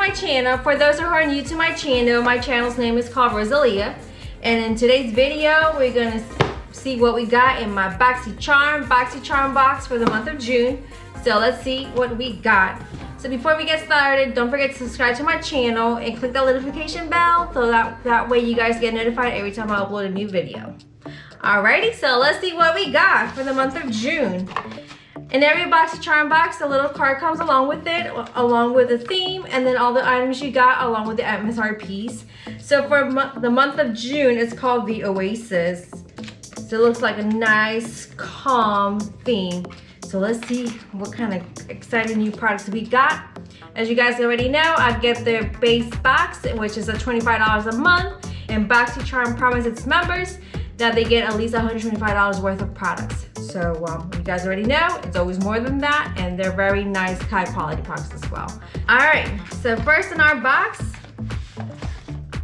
my channel. For those who are new to my channel's name is called Rosalia. And in today's video, we're gonna see what we got in my Boxy Charm box for the month of June. So let's see what we got. So before we get started, don't forget to subscribe to my channel and click that notification bell so that way you guys get notified every time I upload a new video. Alrighty, so let's see what we got for the month of June. In every Boxy Charm box, a little card comes along with it, along with the theme, and then all the items you got along with the MSRPs. So for the month of June, it's called the Oasis. So it looks like a nice, calm theme. So let's see what kind of exciting new products we got. As you guys already know, I get the base box, which is $25 a month, and Boxy Charm promises its members that they get at least $125 worth of products. So you guys already know, it's always more than that, and they're very nice, high quality products as well. All right, so first in our box,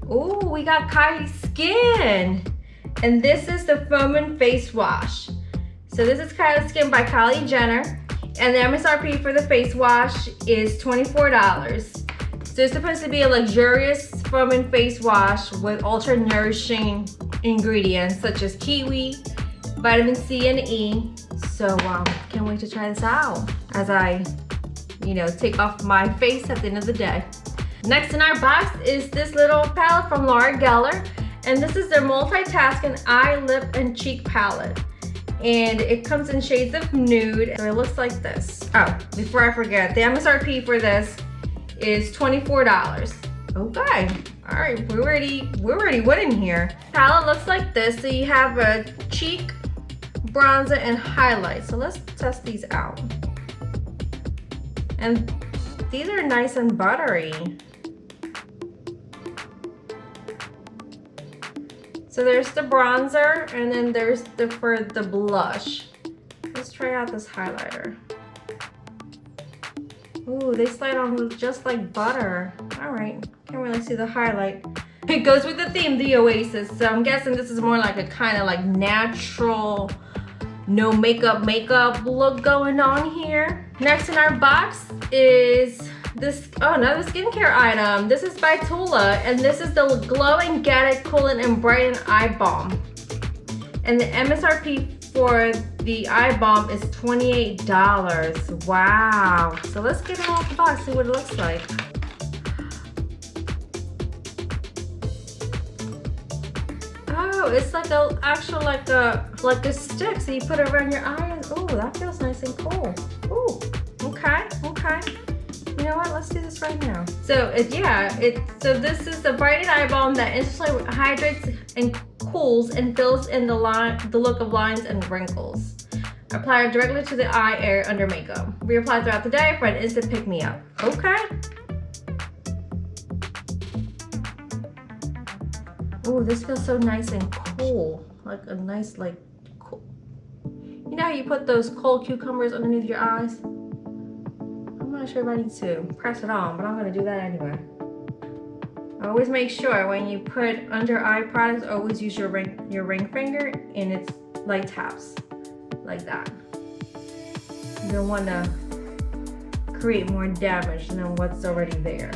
oh, we got Kylie Skin. And this is the Foaming Face Wash. So this is Kylie Skin by Kylie Jenner, and the MSRP for the face wash is $24. So it's supposed to be a luxurious foaming face wash with ultra nourishing ingredients such as kiwi, vitamin C and E. So can't wait to try this out as I, take off my face at the end of the day. Next in our box is this little palette from Gellar, and this is their Multitasking Eye, Lip, and Cheek palette. And it comes in shades of nude, so it looks like this. Oh, before I forget, the MSRP for this is $24. Okay, all right, we're already winning here. Palette looks like this, so you have a cheek, bronzer, and highlight. So let's test these out. And these are nice and buttery. So there's the bronzer, and then there's for the blush. Let's try out this highlighter. Ooh, they slide on just like butter. All right, can't really see the highlight. It goes with the theme, the Oasis. So I'm guessing this is more like a kind of like natural, no makeup look going on here. Next in our box is this, another skincare item. This is by Tula, and this is the Glow and Get It Cooling and Brighten Eye Balm. And the MSRP for the eye balm is $28. Wow. So let's get it off the box, see what it looks like. Oh, it's like a actual like a stick, so you put it around your eyes. Oh, that feels nice and cool. Ooh, okay. You know what? Let's do this right now. So so this is the Brighten Eye Balm that instantly hydrates and cools and fills in the look of lines and wrinkles. Apply it directly to the eye area under makeup. Reapply throughout the day for an instant pick-me-up. Okay. Ooh, this feels so nice and cool. Like a nice, cool. You know how you put those cold cucumbers underneath your eyes? I'm not sure if I need to press it on, but I'm gonna do that anyway. Always make sure when you put under eye products, always use your ring finger and it's light taps, like that. You don't wanna create more damage than what's already there.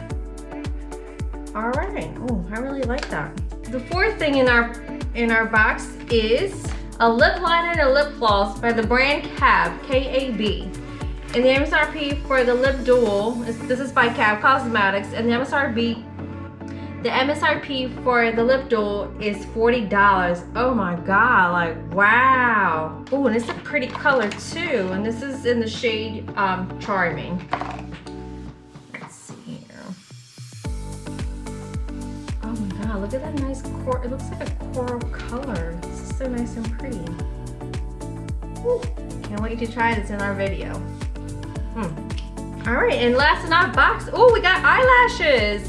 All right, oh, I really like that. The fourth thing in our box is a lip liner and a lip gloss by the brand KAB. And the MSRP for the Lip Duo, this is by KAB Cosmetics, and the MSRP for the Lip Duo is $40. Oh my God, like wow. Oh, and it's a pretty color too, and this is in the shade Charming. Let's see here. Oh my God, look at that nice coral. It looks like a coral color. This is so nice and pretty. Woo. Can't wait to try this in our video. All right, and last in our box, oh, we got eyelashes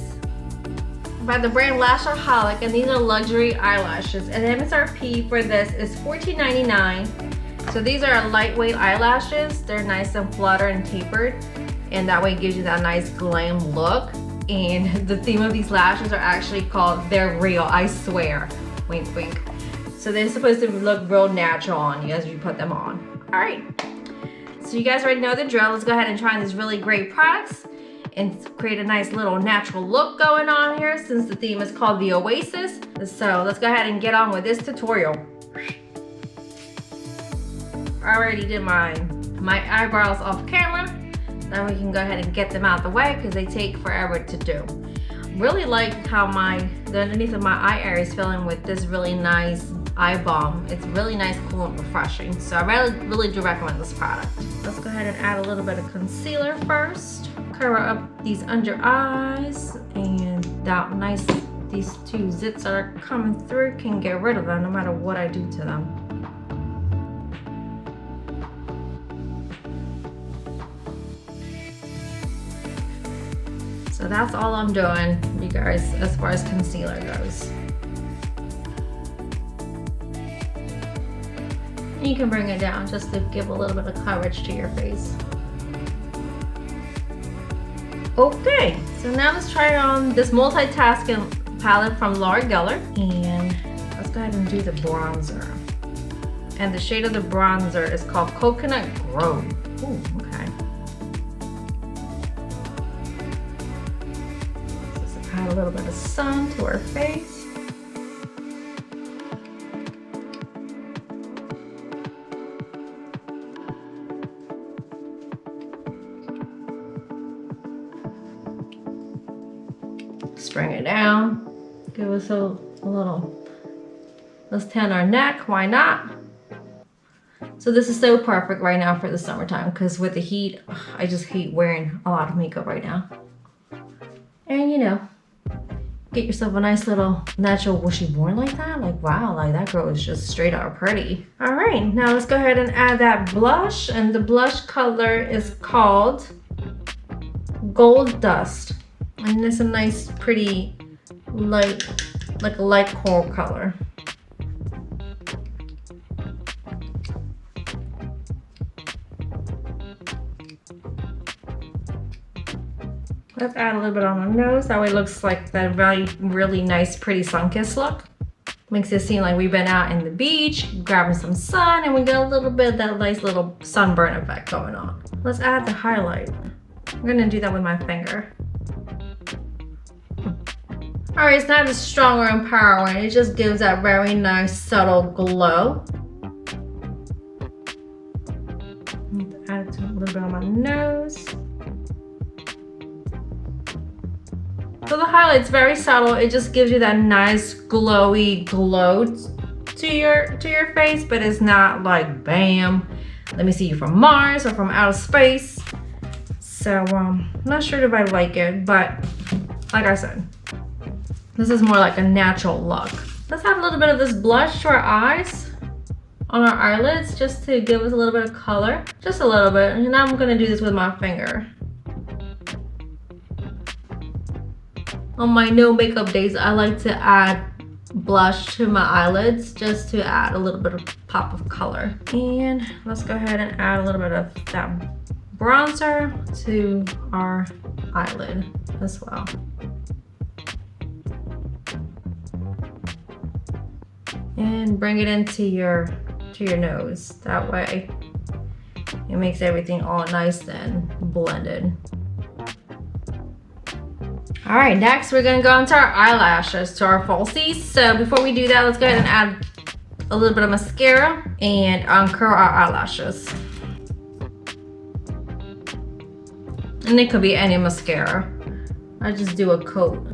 by the brand Lashaholic, and these are luxury eyelashes. And the MSRP for this is $14.99. So these are lightweight eyelashes. They're nice and flutter and tapered, and that way it gives you that nice glam look. And the theme of these lashes are actually called They're Real, I Swear. Wink, wink. So they're supposed to look real natural on you as you put them on. All right. So you guys already know the drill. Let's go ahead and try these really great products. and create a nice little natural look going on here since the theme is called the Oasis. So let's go ahead and get on with this tutorial. I already did my eyebrows off camera. Then we can go ahead and get them out of the way because they take forever to do. Really like how the underneath of my eye area is filling with this really nice eye balm. It's really nice, cool, and refreshing. So I really do recommend this product. Let's go ahead and add a little bit of concealer first. Cover up these under eyes, and these two zits that are coming through can get rid of them no matter what I do to them. So that's all I'm doing, you guys, as far as concealer goes. You can bring it down just to give a little bit of coverage to your face. Okay, so now let's try on this Multitasking palette from Gellar, and let's go ahead and do the bronzer. And the shade of the bronzer is called Coconut Grove. Ooh, okay. Just add a little bit of sun to our face. Just bring it down, give us a little, let's tan our neck, why not? So this is so perfect right now for the summertime because with the heat, I just hate wearing a lot of makeup right now. And you know, get yourself a nice little natural, was she born like that? Like wow, like that girl is just straight out pretty. All right, now let's go ahead and add that blush, and the blush color is called Gold Dust. And it's a nice, pretty, light, like a light coral color. Let's add a little bit on our nose. That way it looks like that really nice, pretty sun-kissed look. Makes it seem like we've been out in the beach, grabbing some sun, and we got a little bit of that nice little sunburn effect going on. Let's add the highlight. I'm gonna do that with my finger. All right, it's not as strong or empowering. It just gives that very nice subtle glow. Add it a little bit on my nose. So the highlight's very subtle. It just gives you that nice glowy glow to your face, but it's not like bam, let me see you from Mars or from outer space. So I'm not sure if I like it, but like I said, this is more like a natural look. Let's add a little bit of this blush to our eyes, on our eyelids, just to give us a little bit of color. Just a little bit. And now I'm gonna do this with my finger. On my no makeup days, I like to add blush to my eyelids just to add a little bit of pop of color. And let's go ahead and add a little bit of that bronzer to our eyelid as well. And bring it into your nose. That way it makes everything all nice and blended. All right, next we're gonna go into our eyelashes, to our falsies. So before we do that, let's go ahead and add a little bit of mascara and uncurl our eyelashes. And it could be any mascara. I just do a coat.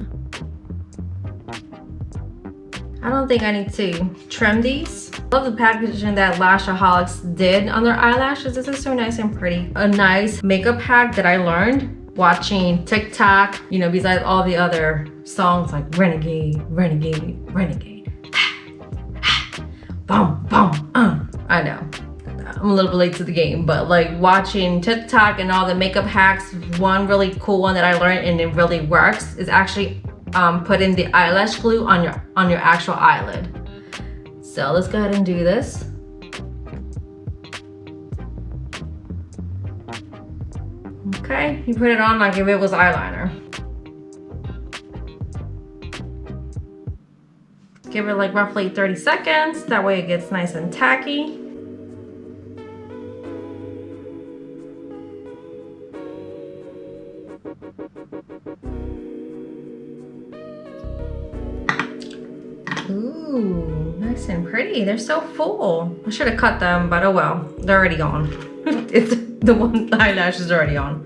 I don't think I need to trim these. I love the packaging that Lashaholic did on their eyelashes. This is so nice and pretty. A nice makeup hack that I learned watching TikTok, you know, besides all the other songs like Renegade, Renegade, Renegade. Boom, boom, I know. I'm a little bit late to the game, but like watching TikTok and all the makeup hacks, one really cool one that I learned and it really works is actually putting the eyelash glue on your actual eyelid. So let's go ahead and do this. Okay, you put it on like if it was eyeliner. Give it like roughly 30 seconds. That way it gets nice and tacky. nice and pretty. They're so full. I should have cut them, but oh well. They're already gone. It's the eyelash is already on.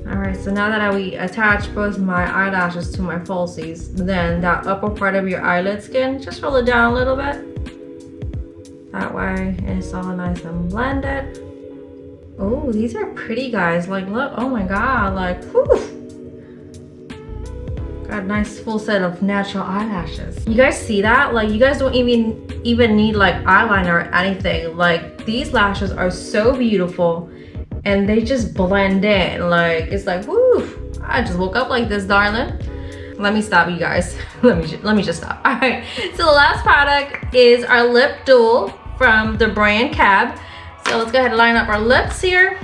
Alright, so now that we attach both my eyelashes to my falsies, then that upper part of your eyelid skin, just roll it down a little bit. That way it's all nice and blended. Oh, these are pretty, guys. Like, look, oh my god, like, whew. Got a nice full set of natural eyelashes. You guys see that? Like, you guys don't even need like eyeliner or anything. Like, these lashes are so beautiful and they just blend in. Like, it's like, woo, I just woke up like this, darling. Let me stop, you guys. let me just stop. All right, so the last product is our lip duo from the brand KAB. So let's go ahead and line up our lips here.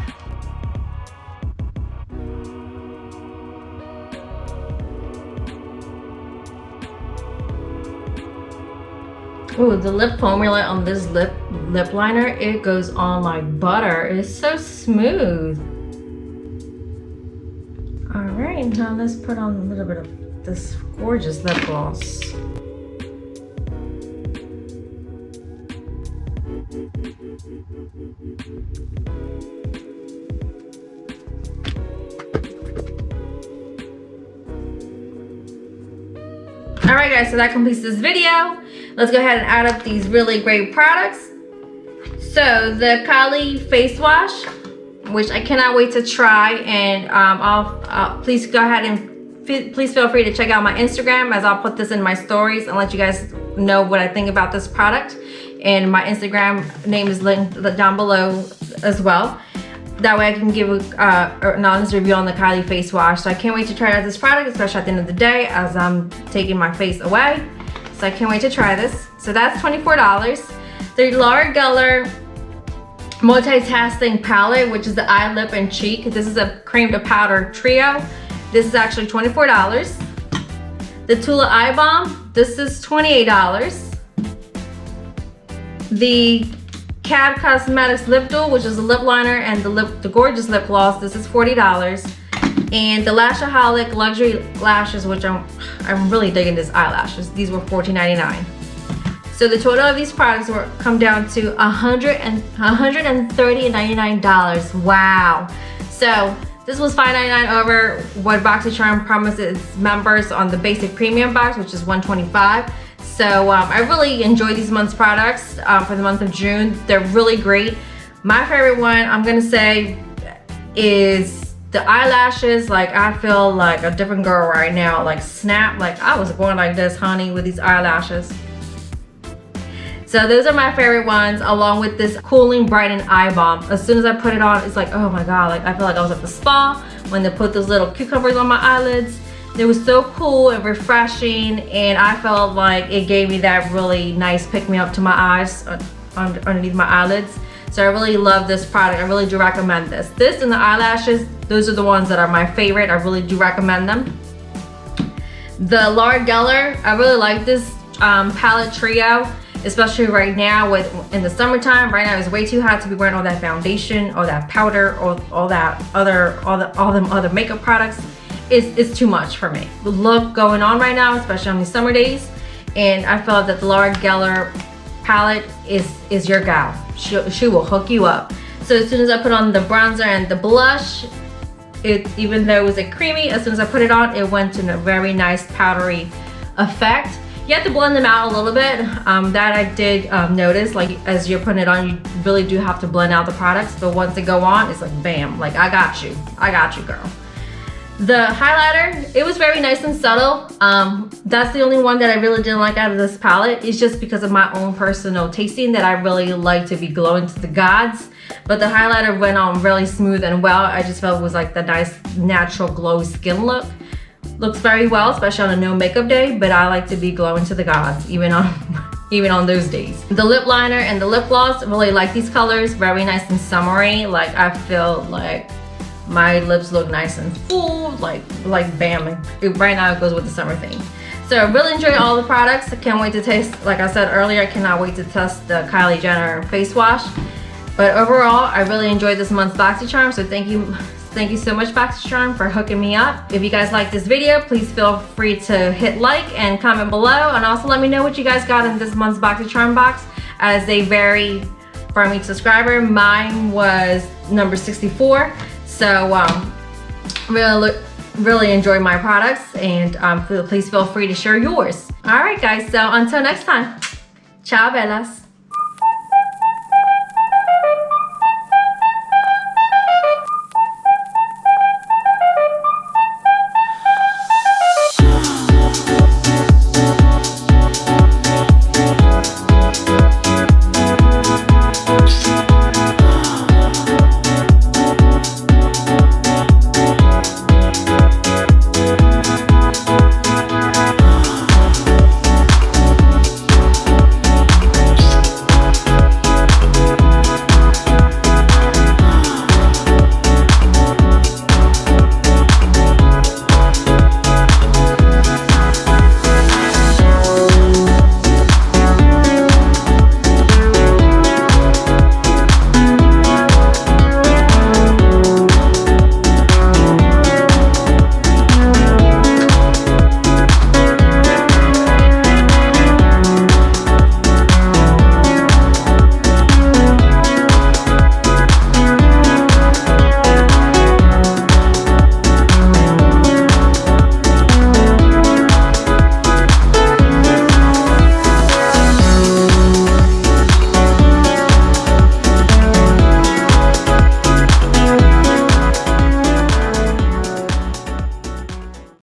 Ooh, the lip formula on this lip liner, it goes on like butter. It's so smooth. All right, now let's put on a little bit of this gorgeous lip gloss. All right, guys, so that completes this video. Let's go ahead and add up these really great products. So the Kylie face wash, which I cannot wait to try, and please go ahead and please feel free to check out my Instagram, as I'll put this in my stories and let you guys know what I think about this product. And my Instagram name is linked down below as well. That way I can give an honest review on the Kylie face wash. So I can't wait to try out this product, especially at the end of the day as I'm taking my face away. So I can't wait to try this. So that's $24. The Gellar Multitasking palette, which is the eye, lip, and cheek. This is a cream to powder trio. This is actually $24. The Tula eye balm, this is $28. The KAB Cosmetics Lip Duo, which is a lip liner, and the gorgeous lip gloss, this is $40. And the Lashaholic luxury lashes, which I'm really digging these eyelashes. These were $14.99. So the total of these products will come down to $130.99. Wow. So this was $5.99 over what Boxy Charm promises members on the basic premium box, which is $125. So I really enjoy these month's products for the month of June. They're really great. My favorite one, I'm gonna say, is the eyelashes. Like, I feel like a different girl right now. Like, snap, like I was born like this, honey, with these eyelashes. So those are my favorite ones, along with this cooling brightening eye balm. As soon as I put it on, it's like, oh my god, like I feel like I was at the spa when they put those little cucumbers on my eyelids. It was so cool and refreshing, and I felt like it gave me that really nice pick-me-up to my eyes, underneath my eyelids. So I really love this product. I really do recommend this. This and the eyelashes, those are the ones that are my favorite. I really do recommend them. The Gellar, I really like this palette trio, especially right now in the summertime. Right now it's way too hot to be wearing all that foundation or that powder or all them other makeup products. It's too much for me. The look going on right now, especially on these summer days, and I felt that the Gellar palette is your gal. She will hook you up. So as soon as I put on the bronzer and the blush, even though it was creamy, as soon as I put it on, it went to a very nice powdery effect. You have to blend them out a little bit. That I did notice, like as you're putting it on, you really do have to blend out the products, but once they go on, it's like bam, like I got you, girl. The highlighter, it was very nice and subtle. That's the only one that I really didn't like out of this palette. It's just because of my own personal tasting that I really like to be glowing to the gods. But the highlighter went on really smooth and well. I just felt it was like the nice natural glowy skin look. Looks very well, especially on a no makeup day, but I like to be glowing to the gods, even on those days. The lip liner and the lip gloss, really like these colors, very nice and summery. Like, I feel like my lips look nice and full, like bam. Right now it goes with the summer theme. So I really enjoy all the products. I can't wait to taste, like I said earlier, I cannot wait to test the Kylie Jenner face wash. But overall, I really enjoyed this month's Boxy Charm, so thank you Thank you so much, Boxy Charm, for hooking me up. If you guys like this video, please feel free to hit like and comment below, and also let me know what you guys got in this month's Boxy Charm box, as they vary from each subscriber. Mine was number 64, so really enjoy my products, and please feel free to share yours. All right, guys, so until next time, ciao, bellas.